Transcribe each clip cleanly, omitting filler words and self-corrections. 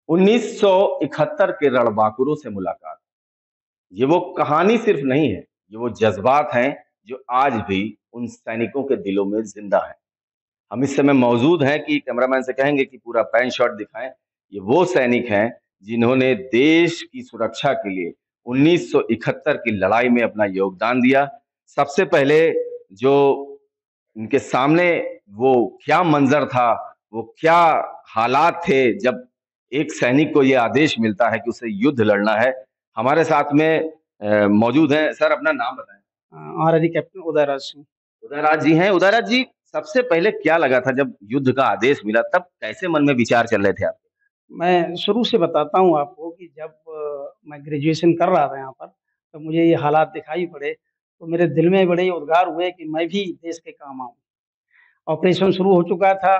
1971 के रणबांकुरों से मुलाकात। ये वो कहानी सिर्फ नहीं है, ये वो जज्बात हैं जो आज भी उन सैनिकों के दिलों में जिंदा हैं। हम इस समय मौजूद हैं कि कैमरामैन से कहेंगे कि पूरा पैन शॉट दिखाएं। ये वो सैनिक हैं जिन्होंने देश की सुरक्षा के लिए 1971 की लड़ाई में अपना योगदान दिया। सबसे पहले जो उनके सामने वो क्या मंजर था, वो क्या हालात थे जब एक सैनिक को ये आदेश मिलता है कि उसे युद्ध लड़ना है। हमारे साथ में मौजूद हैं। सर, अपना नाम बताएं। RRB captain Udayraj Singh. उदयराज जी हैं। उदयराज जी, सबसे पहले क्या लगा था जब युद्ध का आदेश मिला, तब कैसे मन में विचार चल रहे थे आप? मैं शुरू से बताता हूँ आपको कि जब मैं ग्रेजुएशन कर रहा था यहाँ पर, तो मुझे ये हालात दिखाई पड़े, तो मेरे दिल में बड़े उद्गार हुए कि मैं भी देश के काम आऊँ। ऑपरेशन शुरू हो चुका था,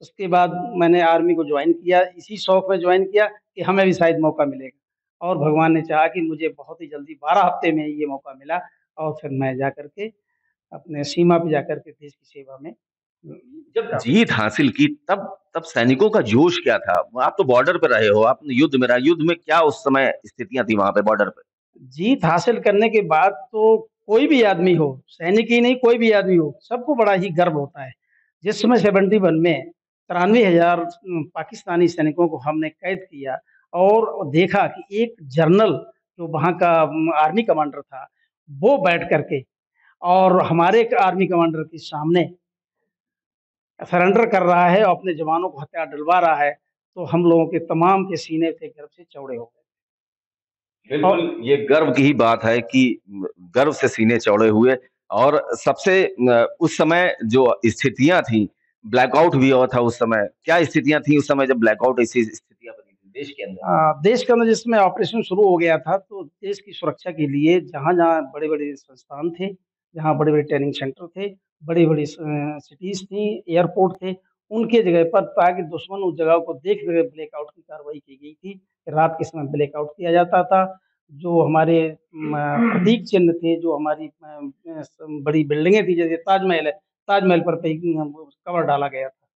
उसके बाद मैंने आर्मी को जॉइन किया, इसी शौक में जॉइन किया कि हमें भी शायद मौका मिलेगा, और भगवान ने चाहा कि मुझे बहुत ही जल्दी 12 हफ्ते में ये मौका मिला, और फिर मैं जाकर के अपने सीमा पे जाकर के देश की सेवा में जब जीत हासिल की, तब तब सैनिकों का जोश क्या था? आप तो बॉर्डर पे रहे हो, आपने युद्ध में रहा, युद्ध में क्या उस समय स्थितियां थी वहां पे बॉर्डर पे? जीत हासिल करने के बाद तो कोई भी आदमी हो, सैनिक ही नहीं कोई भी आदमी हो, सबको बड़ा ही गर्व होता है। जिस समय 71 में 93,000 पाकिस्तानी सैनिकों को हमने कैद किया, और देखा कि एक जनरल जो वहाँ का आर्मी कमांडर था, वो बैठ करके और हमारे एक आर्मी कमांडर के सामने सरेंडर कर रहा है और अपने जवानों को हथियार डलवा रहा है, तो हम लोगों के तमाम के सीने थे गर्व से चौड़े हो गए। और बिल्कुल, ये गर्व की ही बात है कि गर्व से सीने चौड़े हुए। और सबसे उस समय जो स्थितियां थी, ब्लैकआउट भी हुआ था उस समय। क्या स्थितियां थी उस समय जब ब्लैकआउट ऐसी स्थितियां बनी थी देश के अंदर? देश के अंदर जिसमें ऑपरेशन शुरू हो गया था, तो देश की सुरक्षा के लिए जहाँ-जहाँ बड़े-बड़े संस्थान थे, जहाँ बड़े-बड़े ट्रेनिंग सेंटर थे, बड़ी-बड़ी सिटीज़ थी, एयरपोर्ट थे, उनके जगह पर, ताकि दुश्मन उस जगह को देख सके, ब्लैकआउट की कार्रवाई की गई थी। रात के समय ब्लैकआउट किया जाता था। जो हमारे प्रतीक चिन्ह थे, जो हमारी बड़ी बिल्डिंगें थी, जैसे ताजमहल है, ताजमहल पर पे कवर डाला गया था,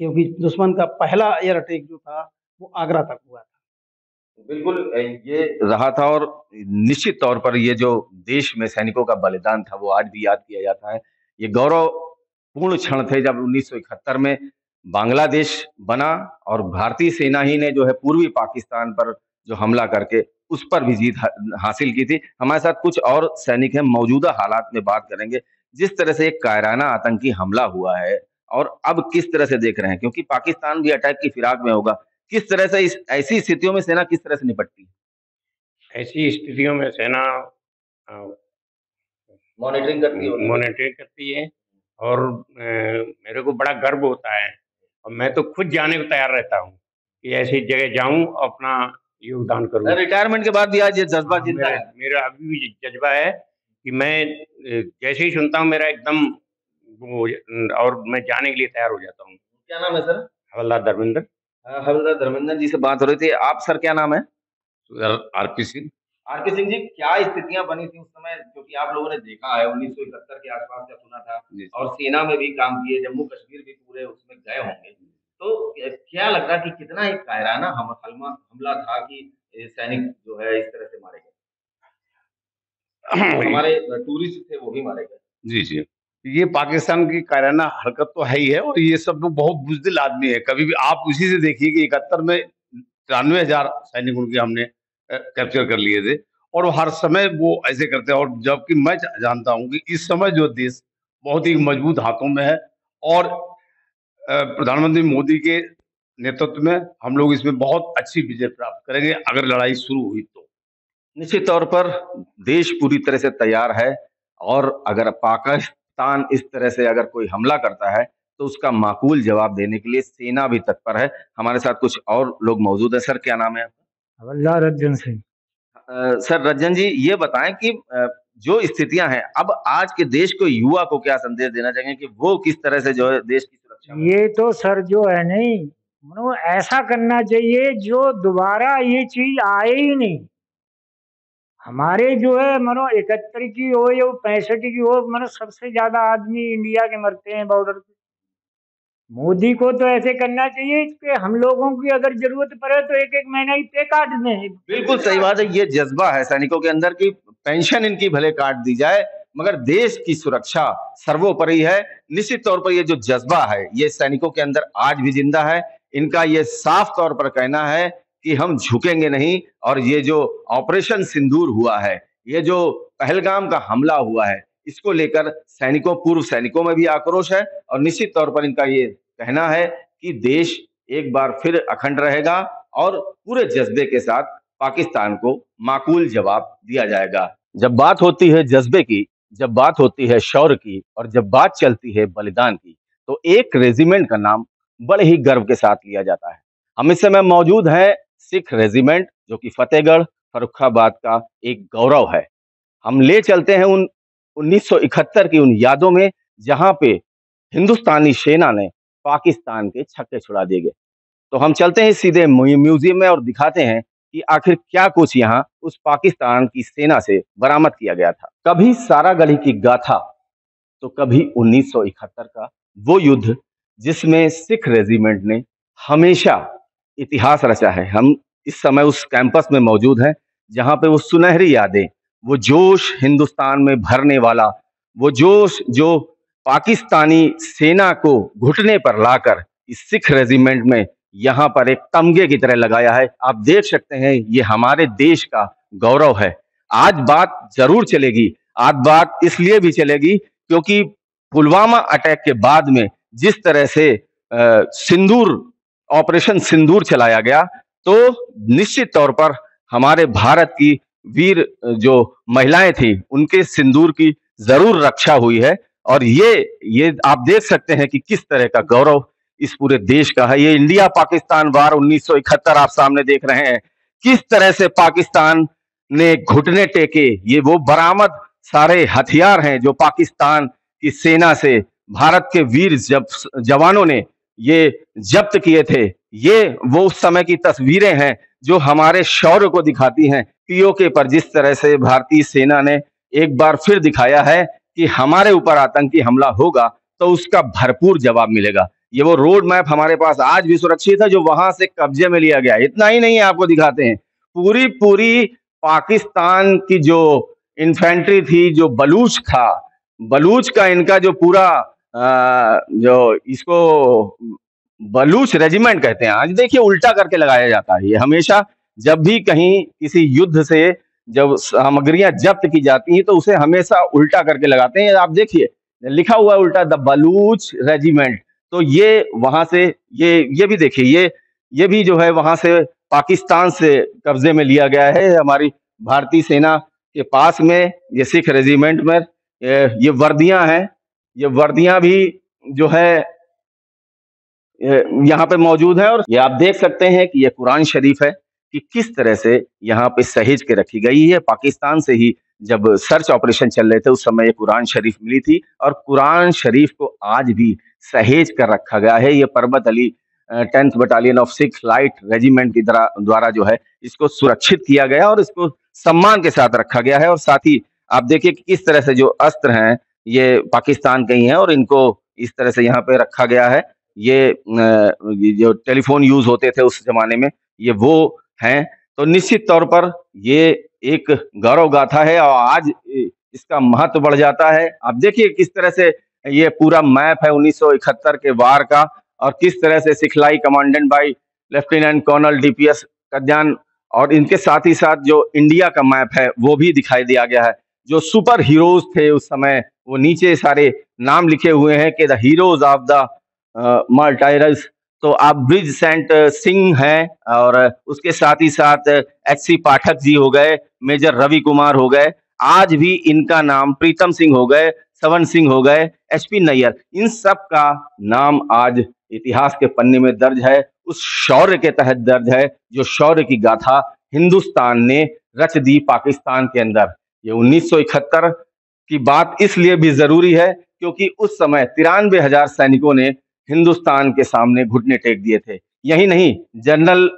क्योंकि दुश्मन का पहला एयर अटैक जो था, वो आगरा तक हुआ था। बिल्कुल, ये रहा था। और निश्चित तौर पर ये जो देश में सैनिकों का बलिदान था, वो आज भी याद किया जाता है। ये गौरवपूर्ण क्षण थे जब 1971 में बांग्लादेश बना और भारतीय सेना ही ने जो है पूर्वी पाकिस्तान पर जो हमला करके उस पर भी जीत हासिल की थी। हमारे साथ कुछ और सैनिक हैं, मौजूदा हालात में बात करेंगे। जिस तरह से एक कायराना आतंकी हमला हुआ है, और अब किस तरह से देख रहे हैं, क्योंकि पाकिस्तान भी अटैक की फिराक में होगा। किस तरह से इस ऐसी स्थितियों में सेना किस तरह से निपटती है? ऐसी स्थितियों में सेना मॉनिटरिंग करती होगी। मॉनिटरिंग करती है, और मेरे को बड़ा गर्व होता है, और मैं तो खुद जाने को तैयार रहता हूँ कि ऐसी जगह जाऊँ, अपना योगदान करूँ। रिटायरमेंट के बाद भी आज ये जज्बा हाँ, जिंदा है। मेरा अभी भी जज्बा है कि मैं जैसे ही सुनता हूँ, मेरा एकदम वो, और मैं जाने के लिए तैयार हो जाता हूँ। क्या नाम है सर? हवलदार धर्मेंद्र। हवलदार धर्मेंद्र जी से बात हो रही थी। आप सर, क्या नाम है? आरपी सिंह। आरके सिंह जी, क्या स्थितियां बनी थी उस समय, क्योंकि आप लोगों ने देखा है 1971 के आसपास का सुना था, और सेना में भी काम किए, जम्मू कश्मीर भी पूरे उसमें गए होंगे। तो क्या लग रहा कि कितना एक कायराना हमला था कि ये सैनिक जो है इस तरह से मारे गए? हमारे टूरिस्ट थे वो भी मारे गए। जी, जी। ये पाकिस्तान की कायराना हरकत तो है ही है, और ये सब लोग बहुत बुज़दिल आदमी है। कभी भी आप उसी से देखिए कि 71 में 93,000 सैनिक उनके हमने कैप्चर कर लिए थे, और हर समय वो ऐसे करते हैं। और जबकि मैं जानता हूँ कि इस समय जो देश बहुत ही मजबूत हाथों में है, और प्रधानमंत्री मोदी के नेतृत्व में हम लोग इसमें बहुत अच्छी विजय प्राप्त करेंगे, अगर लड़ाई शुरू हुई तो। निश्चित तौर पर देश पूरी तरह से तैयार है, और अगर पाकिस्तान इस तरह से अगर कोई हमला करता है, तो उसका माकूल जवाब देने के लिए सेना भी तत्पर है। हमारे साथ कुछ और लोग मौजूद हैं। सर, क्या नाम है आपका? हवलदार रज्जन सिंह। सर रज्जन जी, ये बताएं कि जो स्थितियां हैं, अब आज के देश को, युवा को क्या संदेश देना चाहेंगे कि वो किस तरह से जो है देश की सुरक्षा में? ये तो सर जो है नहीं, मनो ऐसा करना चाहिए जो दोबारा ये चीज आए ही नहीं। हमारे जो है मनो 71 की हो या 65 की हो, मनो सबसे ज्यादा आदमी इंडिया के मरते हैं बॉर्डर पे। मोदी को तो ऐसे करना चाहिए कि हम लोगों की अगर जरूरत पड़े तो एक एक महीना ही पे काट दें। बिल्कुल सही बात है। ये जज्बा है सैनिकों के अंदर की पेंशन इनकी भले काट दी जाए, मगर देश की सुरक्षा सर्वोपरि है। निश्चित तौर पर ये जो जज्बा है, ये सैनिकों के अंदर आज भी जिंदा है। इनका ये साफ तौर पर कहना है कि हम झुकेंगे नहीं। और ये जो ऑपरेशन सिंदूर हुआ है, ये जो पहलगाम का हमला हुआ है, इसको लेकर सैनिकों, पूर्व सैनिकों में भी आक्रोश है। और निश्चित तौर पर इनका ये कहना है कि देश एक बार फिर अखंड रहेगा और पूरे जज्बे के साथ पाकिस्तान को माकूल जवाब दिया जाएगा। जब बात होती है जज्बे की, जब बात होती है शौर्य की, और जब बात चलती है बलिदान की, तो एक रेजिमेंट का नाम बड़े ही गर्व के साथ लिया जाता है। हम इस समय मौजूद हैं सिख रेजिमेंट, जो कि फतेहगढ़ फर्रुखाबाद का एक गौरव है। हम ले चलते हैं उन 1971 की उन यादों में, जहां पे हिंदुस्तानी सेना ने पाकिस्तान के छक्के छुड़ा दिए गए। तो हम चलते हैं सीधे म्यूजियम में और दिखाते हैं कि आखिर क्या कुछ यहाँ उस पाकिस्तान की सेना से बरामद किया गया था। कभी सारागढ़ी की गाथा, तो कभी 1971 का वो युद्ध जिसमें सिख रेजिमेंट ने हमेशा इतिहास रचा है। हम इस समय उस कैंपस में मौजूद हैं जहां पे वो सुनहरी यादें, वो जोश हिंदुस्तान में भरने वाला, वो जोश जो पाकिस्तानी सेना को घुटने पर लाकर इस सिख रेजिमेंट में यहाँ पर एक तमगे की तरह लगाया है। आप देख सकते हैं, ये हमारे देश का गौरव है। आज बात जरूर चलेगी, आज बात इसलिए भी चलेगी क्योंकि पुलवामा अटैक के बाद में जिस तरह से सिंदूर, ऑपरेशन सिंदूर चलाया गया, तो निश्चित तौर पर हमारे भारत की वीर जो महिलाएं थी, उनके सिंदूर की जरूर रक्षा हुई है। और ये आप देख सकते हैं कि किस तरह का गौरव इस पूरे देश का है। ये इंडिया पाकिस्तान वार 1971 आप सामने देख रहे हैं, किस तरह से पाकिस्तान ने घुटने टेके। ये वो बरामद सारे हथियार हैं जो पाकिस्तान की सेना से भारत के वीर जवानों ने ये जब्त किए थे। ये वो उस समय की तस्वीरें हैं जो हमारे शौर्य को दिखाती हैं। पीओके पर जिस तरह से भारतीय सेना ने एक बार फिर दिखाया है कि हमारे ऊपर आतंकी हमला होगा तो उसका भरपूर जवाब मिलेगा। ये वो रोड मैप हमारे पास आज भी सुरक्षित है जो वहां से कब्जे में लिया गया। इतना ही नहीं है, आपको दिखाते हैं पूरी पाकिस्तान की जो इन्फेंट्री थी, जो बलूच था, बलूच का इनका जो पूरा जो इसको बलूच रेजिमेंट कहते हैं, आज देखिए उल्टा करके लगाया जाता है। ये हमेशा जब भी कहीं किसी युद्ध से जब सामग्रियां जब्त की जाती हैं तो उसे हमेशा उल्टा करके लगाते हैं। आप देखिए लिखा हुआ है उल्टा, द बलूच रेजिमेंट। तो ये वहां से ये भी देखिए, ये भी जो है वहां से पाकिस्तान से कब्जे में लिया गया है। हमारी भारतीय सेना के पास में ये सिख रेजिमेंट में ये वर्दियां हैं। ये वर्दियां भी जो है यहाँ पे मौजूद है। और ये आप देख सकते हैं कि ये कुरान शरीफ है कि किस तरह से यहाँ पे सहेज के रखी गई है। पाकिस्तान से ही जब सर्च ऑपरेशन चल रहे थे उस समय ये कुरान शरीफ मिली थी, और कुरान शरीफ को आज भी सहेज कर रखा गया है। ये Parbat Ali 10th battalion of Sikh light regiment की द्वारा जो है इसको सुरक्षित किया गया और इसको सम्मान के साथ रखा गया है। और साथ ही आप देखिए कि किस तरह से जो अस्त्र हैं ये पाकिस्तान के ही हैं और इनको इस तरह से यहाँ पे रखा गया है। ये जो टेलीफोन यूज होते थे उस जमाने में, ये वो हैं। तो निश्चित तौर पर ये एक गौरव गाथा है और आज इसका महत्व बढ़ जाता है। आप देखिए किस तरह से ये पूरा मैप है 1971 के वार का, और किस तरह से सिखलाई commandant by lieutenant colonel DPS Kadyan, और इनके साथ ही साथ जो इंडिया का मैप है वो भी दिखाई दिया गया है। जो सुपर हीरोज थे उस समय वो नीचे सारे नाम लिखे हुए हैं कि the heroes of the martyrs. तो आप ब्रिज सेंट सिंह हैं, और उसके साथ ही साथ एच.सी. पाठक जी हो गए, मेजर रवि कुमार हो गए, आज भी इनका नाम प्रीतम सिंह हो गए, सवन सिंह हो गए, एच.पी. नैयर, इन सब का नाम आज इतिहास के पन्ने में दर्ज है। उस शौर्य के तहत दर्ज है जो शौर्य की गाथा हिंदुस्तान ने रच दी पाकिस्तान के अंदर। ये 1971 की बात इसलिए भी जरूरी है क्योंकि उस समय 93,000 सैनिकों ने हिंदुस्तान के सामने घुटने टेक दिए थे। यही नहीं, जनरल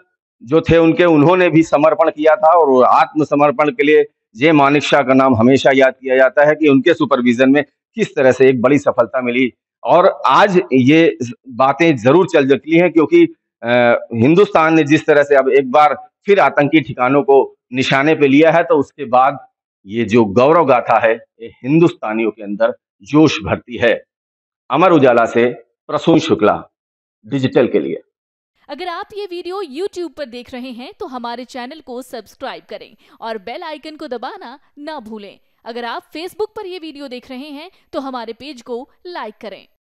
जो थे उन्होंने भी समर्पण किया था, और आत्मसमर्पण के लिए जय मानेकशॉ का नाम हमेशा याद किया जाता है कि उनके सुपरविजन में किस तरह से एक बड़ी सफलता मिली और आज ये बातें जरूर चल चुकी हैं, क्योंकि हिंदुस्तान ने जिस तरह से अब एक बार फिर आतंकी ठिकानों को निशाने पे लिया है, तो उसके बाद ये जो गौरव गाथा है, ये हिंदुस्तानियों के अंदर जोश भरती है। अमर उजाला से प्रसून शुक्ला, डिजिटल के लिए। अगर आप ये वीडियो YouTube पर देख रहे हैं तो हमारे चैनल को सब्सक्राइब करें और बेल आइकन को दबाना ना भूलें। अगर आप Facebook पर ये वीडियो देख रहे हैं तो हमारे पेज को लाइक करें।